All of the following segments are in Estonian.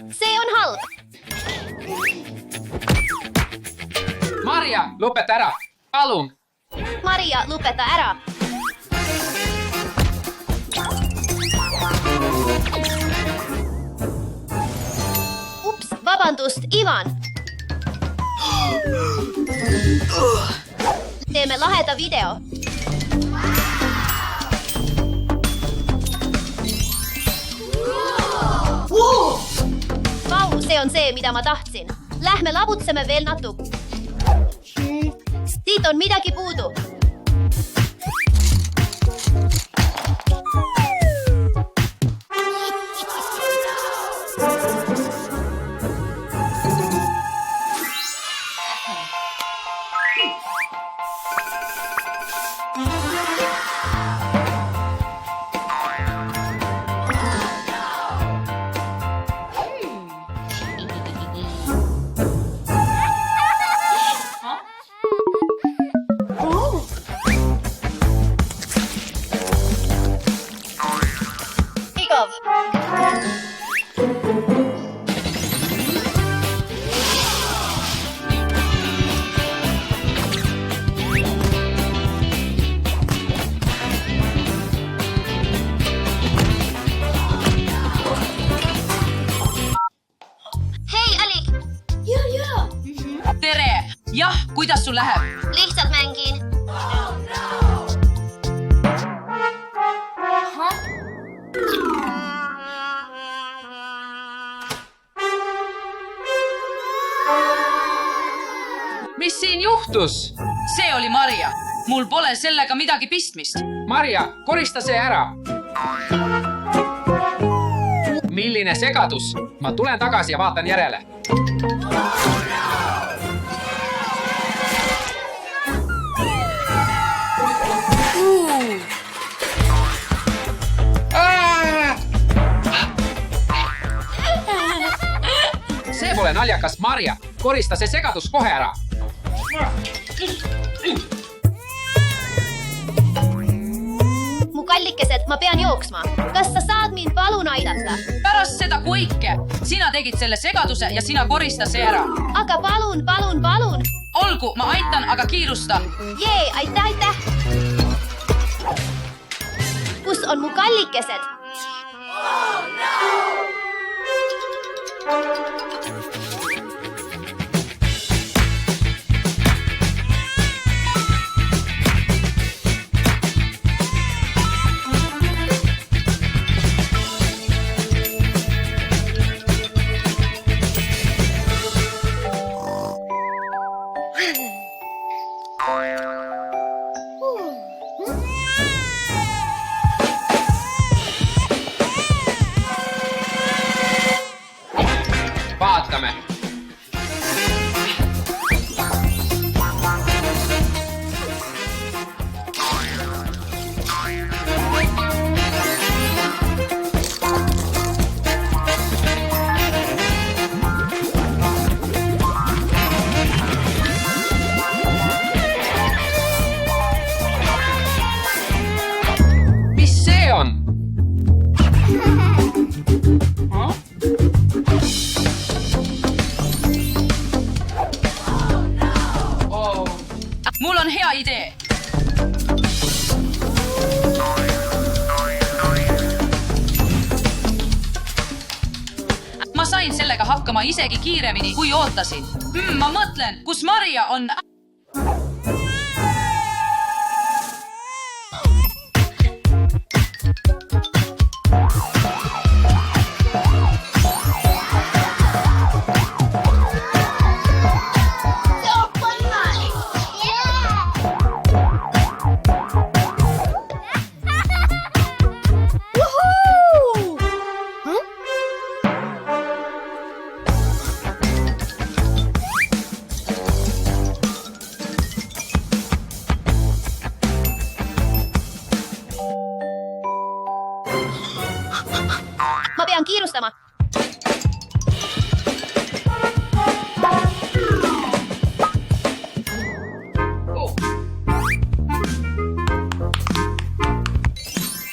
See on halb. Maria, lõpeta ära. Palun. Maria, lõpeta ära. Ups, vabandust, Ivan. Teeme laheda video. Vau, see on see, mida ma tahtsin. Lähme labutseme veel natuke. Siit on midagi puudu. Tere! Jah, kuidas sul läheb? Lihtsalt mängin. Mis siin juhtus? See oli Maria. Mul pole sellega midagi pistmist. Maria, korista see ära. Milline segadus? Ma tulen tagasi ja vaatan järele. See pole naljakas, Maria. Korista see segadus kohe ära. Mu kallikesed, ma pean jooksma. Kas sa saad mind palun aidata? Pärast seda kuike. Sina tegid selle segaduse ja sina korista see ära. Aga palun, palun, palun. Olgu, ma aitan, aga kiirusta. Jee, aitäh, aitäh. Kus on mu kallikesed? Vaatame. Mis see on? Mul on hea idee. Ma sain sellega hakkama isegi kiiremini, kui ootasin. Ma mõtlen, kus Maria on... Ma pean kiirustama.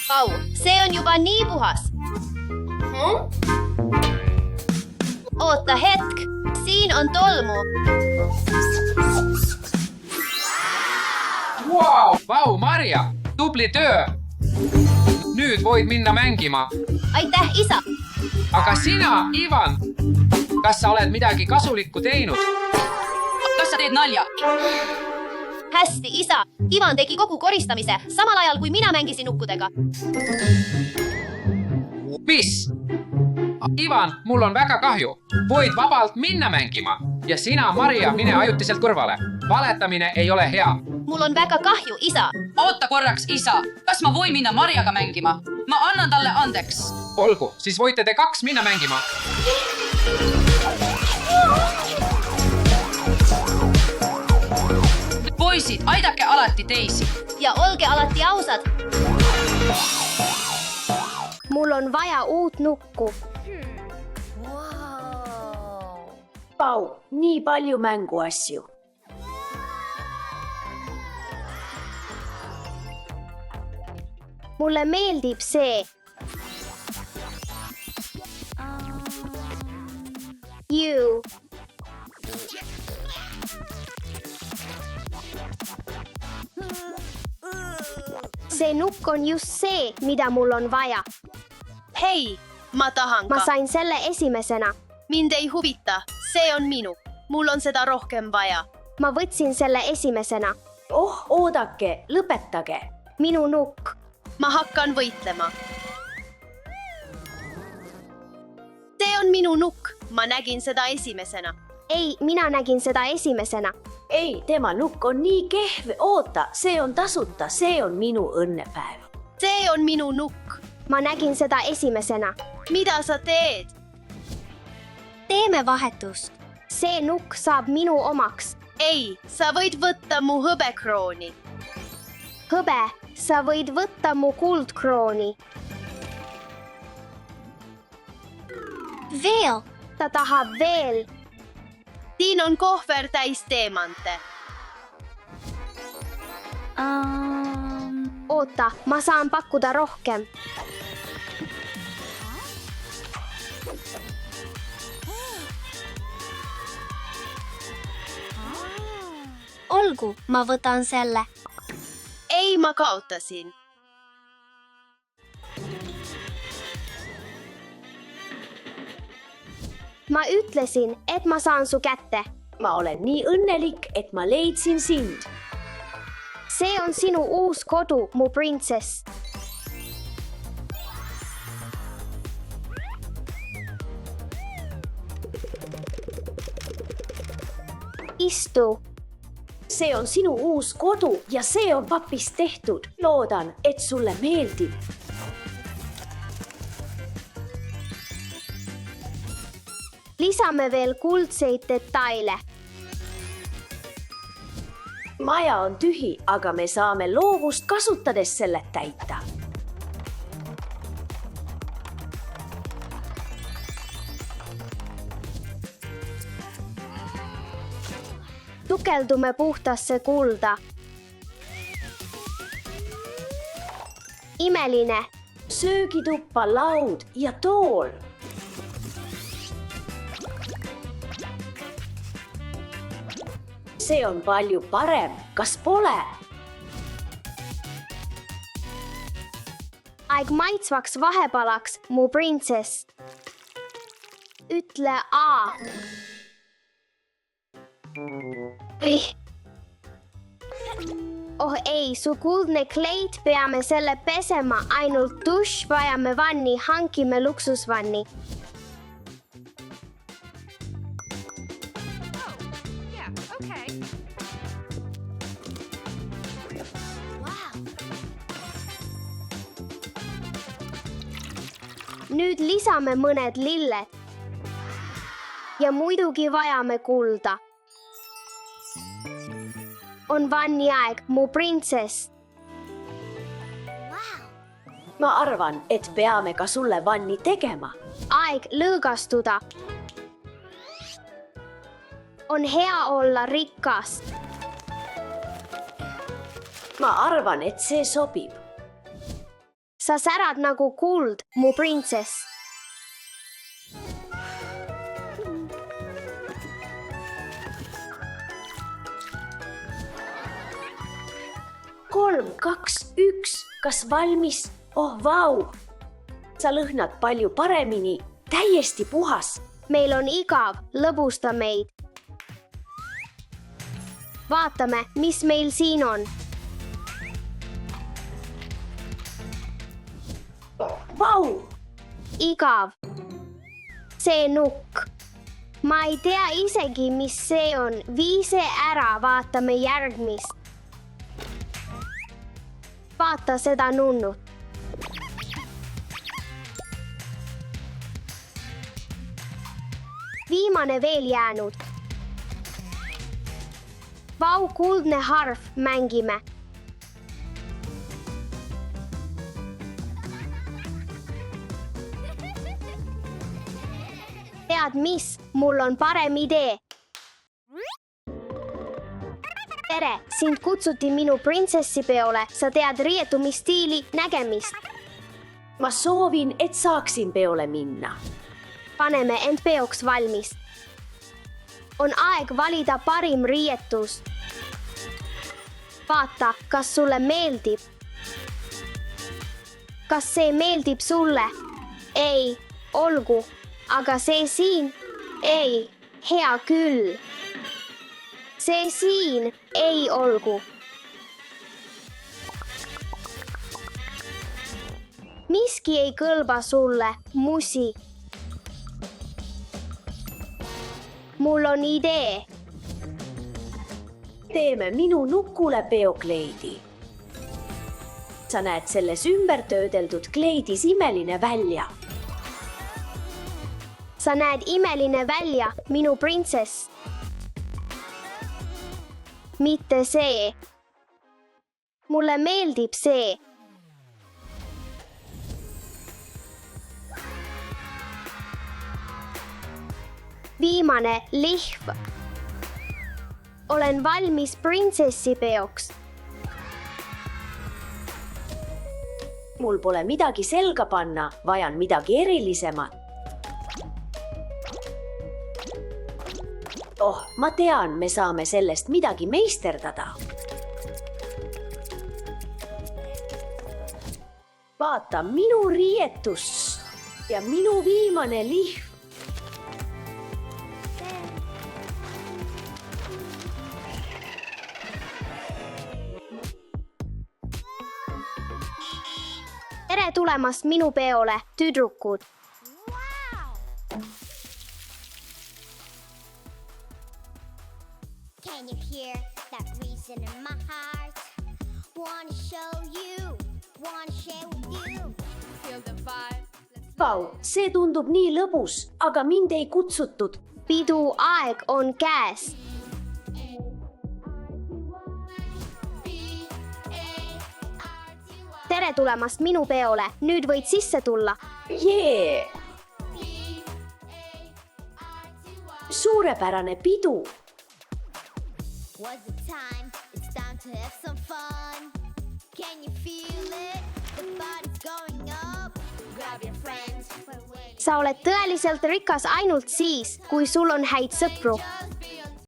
Vau, see on juba nii puhas. Oota hetk. Siin on tolmu. Vau, Marja, tubli töö! Nüüd void minna mängima. Aitäh, isa. Aga sina, Ivan, kas sa oled midagi kasulikku teinud? Kas sa teed nalja? Hästi, isa. Ivan tegi kogu koristamise, samal ajal kui mina mängisin nukkudega. Mis? Ivan, mul on väga kahju. Void vabalt minna mängima. Ja sina, Marja, mine ajutiselt kõrvale. Valetamine ei ole hea. Mul on väga kahju, isa. Oota korraks, isa. Kas ma võin minna Marjaga mängima? Ma annan talle andeks. Olgu, siis võite te 2 minna mängima. Poisid, aidake alati teisi. Ja olge alati ausad. Mul on vaja uut nukku. Pau, nii palju mänguasju. Mulle meeldib see. You. See nukk on just see, mida mul on vaja. Hei, ma tahan Ma ka. sain selle esimesena. Mind ei huvita. See on minu. Mul on seda rohkem vaja. Ma võtsin selle esimesena. Oh, oodake, lõpetage. Minu nukk. Ma hakkan võitlema. See on minu nukk. Ma nägin seda esimesena. Ei, mina nägin seda esimesena. Ei, tema nukk on nii kehv. Oota, see on tasuta, see on minu õnnepäev. See on minu nukk. Ma nägin seda esimesena. Mida sa teed? Teeme vahetust. See nukk saab minu omaks. Ei, sa võid võtta mu hõbekrooni. Hõbe, sa võid võtta mu kuldkrooni. Veel. Ta tahab veel. Siin on kohver täis teemante. Oota, ma saan pakkuda rohkem. Olgu, ma võtan selle. Ei, ma kaotasin. Ma ütlesin, et ma saan su kätte. Ma olen nii õnnelik, et ma leidsin sind. See on sinu uus kodu, mu printsess. Istu. See on sinu uus kodu ja see on papist tehtud. Loodan, et sulle meeldib. Lisame veel kuldseid detaile. Maja on tühi, aga me saame loovust kasutades selle täita. Tukeldume puhtasse kulda. Imeline. Söögituppa, laud ja tool. See on palju parem, kas pole? Aeg maitsvaks vahepalaks, mu printsess. Ütle A. Oh ei, su kuldne kleit, peame selle pesema, ainult dušš, vajame vanni, hankime luksusvanni. Nüüd lisame mõned lilled. Ja muidugi vajame kulda. On vanniaeg, mu printsess. Ma arvan, et peame ka sulle vanni tegema. Aeg lõõgastuda. On hea olla rikas. Ma arvan, et see sobib. Sa särad nagu kuld, mu printsess. 3, 2, 1. Kas valmis? Oh, vau! Sa lõhnad palju paremini. Täiesti puhas. meil on igav, lõbusta meid. vaatame, mis meil siin on. Vau! Igav. see nukk. ma ei tea isegi, mis see on. Vii see ära, vaatame järgmist. vaata seda nunnut. viimane veel jäänud. Vau, kuldne harf, mängime. tead mis, mul on parem idee. tere, sind kutsuti minu printsessipeole, sa tead rietumisstiili, nägemist. Ma soovin, et saaksin peole minna. paneme end peoks valmis. on aeg valida parim riietus. vaata, kas sulle meeldib. kas see meeldib sulle? ei, olgu, aga see siin? ei, hea küll. see siin? ei olgu. miski ei kõlba sulle, musi. mul on idee. Teeme minu nukule peokleidi. Sa näed selles ümber töödeldud kleidis imeline välja. sa näed imeline välja, minu printsess. mitte see. mulle meeldib see. viimane lihv. olen valmis printsessipeoks. Mul pole midagi selga panna, vajan midagi erilisemat. Oh, ma tean, me saame sellest midagi meisterdada. Vaata minu riietus ja minu viimane lihv. tere tulemast minu peole, tüdrukud. Can you hear that reason in my heart? Wanna show you, wanna share with you. Feel the vibe. Vau, see tundub nii lõbus, aga mind ei kutsutud. pidu aeg on käes. tere tulemast minu peole, nüüd võid sisse tulla. Jee! Suurepärane pidu. Was it time? It's time to have some fun. Can you feel it? The body's going up. Grab your friends. We're waiting. sa oled tõeliselt rikas ainult siis, kui sul on häid sõpru. Just